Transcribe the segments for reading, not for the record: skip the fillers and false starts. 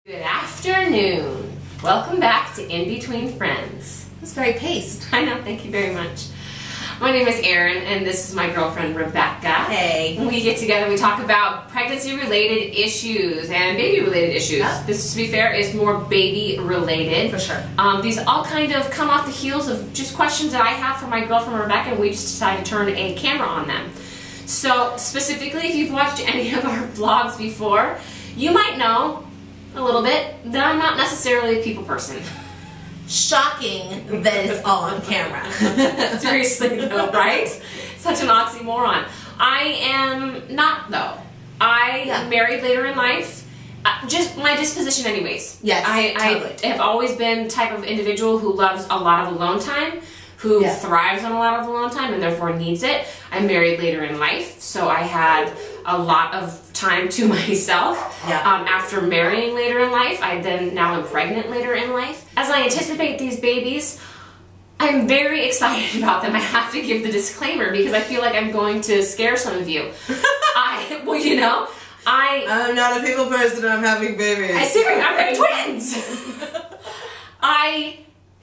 Good afternoon. Welcome back to In Between Friends. That's very paced. I know, thank you very much. My name is Erin and this is my girlfriend Rebecca. Hey. We get together and we talk about pregnancy-related issues and baby-related issues. Yep. This, to be fair, is more baby-related. For sure. These all kind of come off the heels of just questions that I have for my girlfriend Rebecca, and we just decided to turn a camera on them. So, specifically, if you've watched any of our vlogs before, you might know a little bit that I'm not necessarily a people person. Shocking that it's all on camera. Seriously though, right? Such an oxymoron. I am not though. I married later in life. Just my disposition anyways. Yes, I have always been the type of individual who loves a lot of alone time, who thrives on a lot of alone time and therefore needs it. I married later in life, so I had a lot of time to myself. After marrying later in life, I then now am pregnant later in life. As I anticipate these babies, I'm very excited about them. I have to give the disclaimer because I feel like I'm going to scare some of you. I'm not a people person. I'm having babies. I'm having twins. I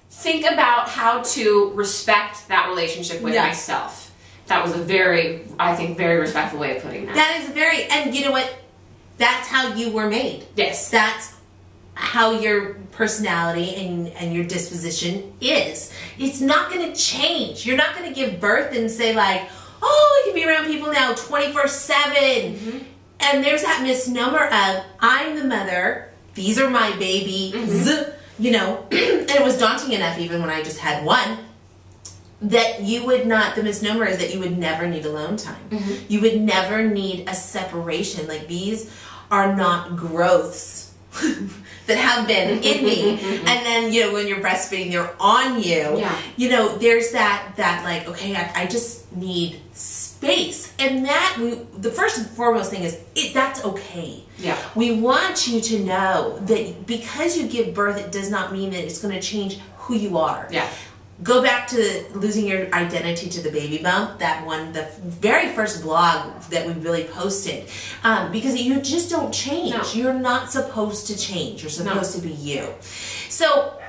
think about how to respect that relationship with myself. That was a very, I think, very respectful way of putting that. That is very, and you know what? That's how you were made. Yes. That's how your personality and your disposition is. It's not going to change. You're not going to give birth and say like, oh, I can be around people now 24/7. And there's that misnomer of, I'm the mother, these are my babies, you know, and it was daunting enough even when I just had one, that you would not, the misnomer is that you would never need alone time. You would never need a separation. Like, these are not growths that have been in me. And then, you know, when you're breastfeeding, they're on you. You know, there's that like, okay, I just need space. And that, the first and foremost thing is, that's okay. We want you to know that because you give birth, it does not mean that it's going to change who you are. Go back to losing your identity to the baby bump, that one, the very first blog that we really posted, because you just don't change. You're not supposed to change. You're supposed to be you. So,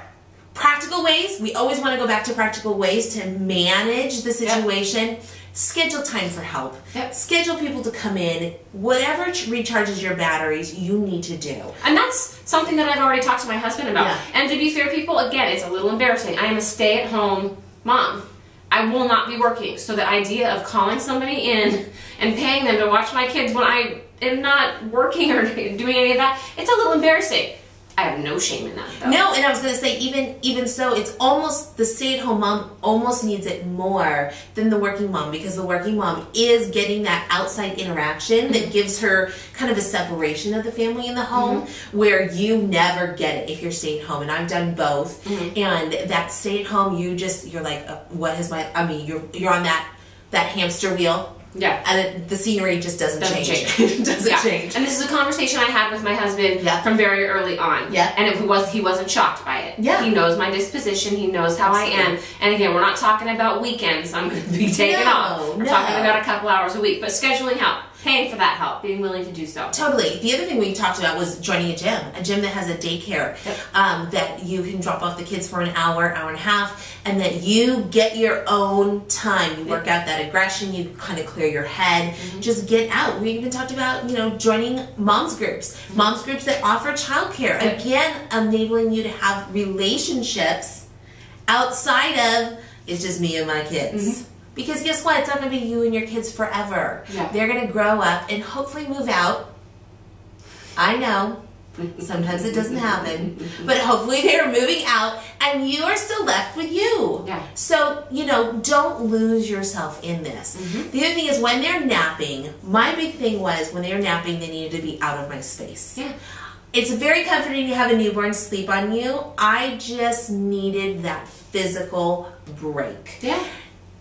practical ways, we always want to go back to practical ways to manage the situation. Schedule time for help. Schedule people to come in. Whatever recharges your batteries, you need to do. And that's something that I've already talked to my husband about. And to be fair, people, again, it's a little embarrassing. I am a stay-at-home mom. I will not be working. So the idea of calling somebody in and paying them to watch my kids when I am not working or doing any of that, it's a little embarrassing. I have no shame in that, though. No, and I was going to say, even so, it's almost, the stay-at-home mom almost needs it more than the working mom, because the working mom is getting that outside interaction that gives her kind of a separation of the family in the home, where you never get it if you're staying home. And I've done both. And that stay-at-home, you're like, what is my, I mean, you're on that hamster wheel. And the scenery just doesn't change. It doesn't change. And this is a conversation I had with my husband from very early on. And he wasn't shocked by it. He knows my disposition. He knows how I am. And again, we're not talking about weekends I'm going to be taking off. We're talking about a couple hours a week. But scheduling help. Paying for that help, being willing to do so. Totally. The other thing we talked about was joining a gym that has a daycare, that you can drop off the kids for an hour, hour and a half, and that you get your own time. You work out that aggression, you kind of clear your head, just get out. We even talked about, you know, joining moms groups that offer childcare. Again, enabling you to have relationships outside of, it's just me and my kids. Because guess what? It's not going to be you and your kids forever. They're going to grow up and hopefully move out. I know. Sometimes it doesn't happen. But hopefully they're moving out and you are still left with you. So, you know, don't lose yourself in this. The other thing is, when they're napping, my big thing was, when they were napping, they needed to be out of my space. It's very comforting to have a newborn sleep on you. I just needed that physical break.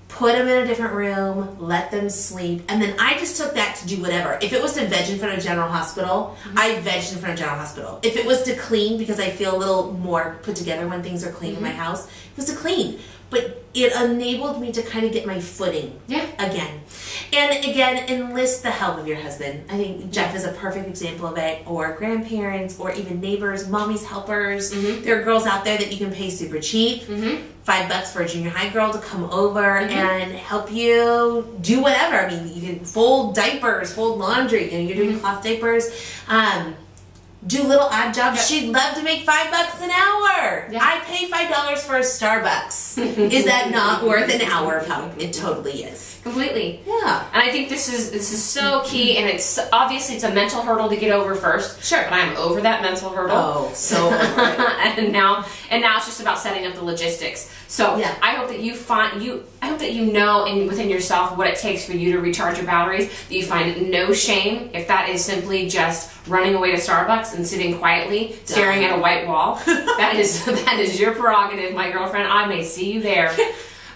Put them in a different room, let them sleep, and then I just took that to do whatever. If it was to veg in front of General Hospital, I vegged in front of General Hospital. If it was to clean, because I feel a little more put together when things are clean in my house, it was to clean. but it enabled me to kind of get my footing again. And again, enlist the help of your husband. I think Jeff is a perfect example of it, or grandparents, or even neighbors, mommy's helpers. There are girls out there that you can pay super cheap. $5 for a junior high girl to come over and help you do whatever. I mean, you can fold diapers, fold laundry. You know, you're doing cloth diapers. Do little odd jobs. She'd love to make $5 an hour. I pay $5 for a Starbucks. Is that not worth an hour of help? It totally is. Completely. Yeah. And I think this is so key, and it's obviously it's a mental hurdle to get over first. Sure. But I'm over that mental hurdle. Oh, so over it. and now it's just about setting up the logistics. So I hope that I hope that you know within yourself what it takes for you to recharge your batteries, that you find no shame if that is simply just running away to Starbucks and sitting quietly staring at a white wall. that is your prerogative, my girlfriend. I may see you there.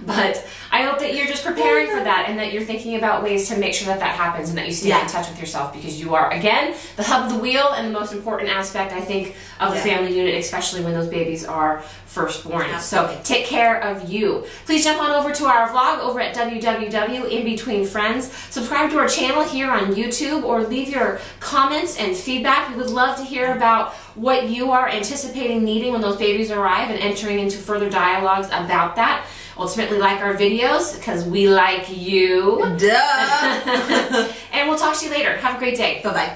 But I hope that you're just preparing for that, and that you're thinking about ways to make sure that happens, and that you stay in touch with yourself, because you are, again, the hub of the wheel and the most important aspect, I think, of the family unit, especially when those babies are firstborn. So take care of you. Please jump on over to our vlog over at www.inbetweenfriends. Subscribe to our channel here on YouTube, or leave your comments and feedback. We would love to hear about what you are anticipating needing when those babies arrive, and entering into further dialogues about that. Ultimately, like our videos because we like you. Duh. And we'll talk to you later. Have a great day. Bye-bye.